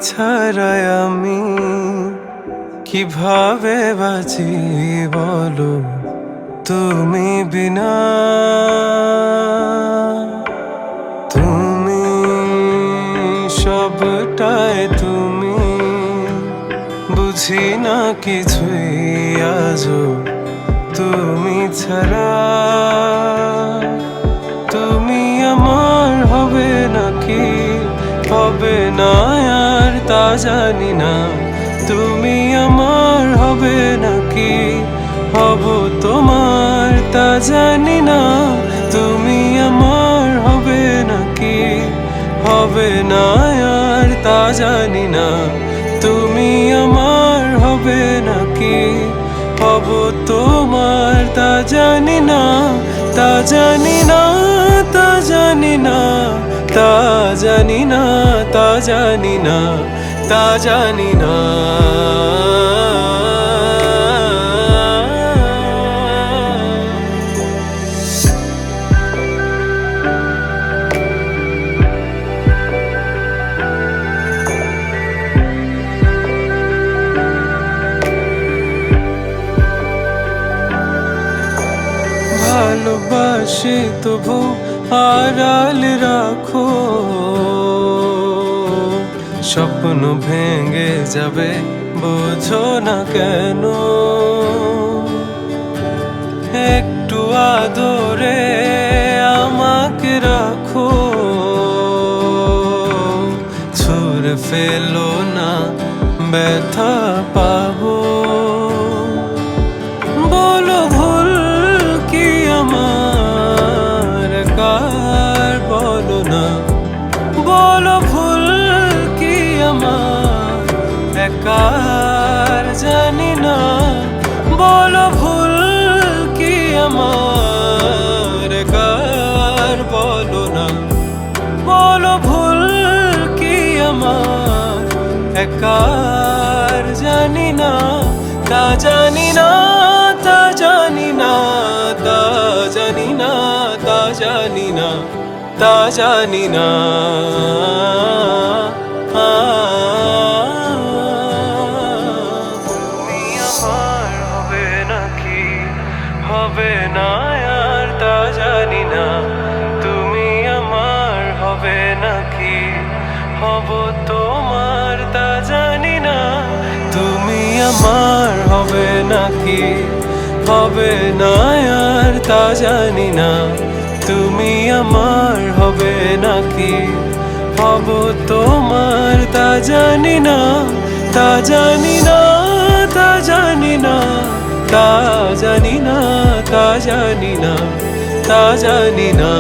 ছাড়াই আমি কিভাবে বাঁচি বলো তুমি বিনা। তুমি সবটাই তুমি, বুঝি না কিছুই আজও তুমি ছাড়া। তুমি আমার হবে নাকি হবে না আর তা জানি না। তুমি আমার হবে নাকি হব তোমার তা জানি না। তুমি আমার হবে নাকি হবে না আর তা জানি না। তুমি আমার হবে নাকি হব তোমার তা জানি না। তা জানি না, তা জানি না, তা জানি না, তা জানি না, তা জানি না। ভালোবাসি তবু আড়াল রাখো, স্বপ্ন ভেঙে যাবে বোঝো না কেন। একটু আদরে আমাকে রাখো, ছুঁড়ে ফেলো না ব্যথা পাবো। বলো ভুল কি আমার কার বলো না। বলো ভুল কি আমার একার জানি না। বলো ভুল কি আমার একার বলো না। বলো ভুল কি আমার একার জানি না। তা জানি না, তা জানি না, তা জানি না, তা জানি না, তা জানি না। তুমি আমার হবে নাকি হবে না আর তা জানি না। তুমি আমার হবে নাকি হব তোমার তা জানি না। তুমি আমার হবে নাকি হবে না আর তা জানি না। তুমি আমার হবে নাকি হব তোমার তা জানি না। তা জানি না, তা জানি না, তা জানি না, তা জানি না, তা জানি না।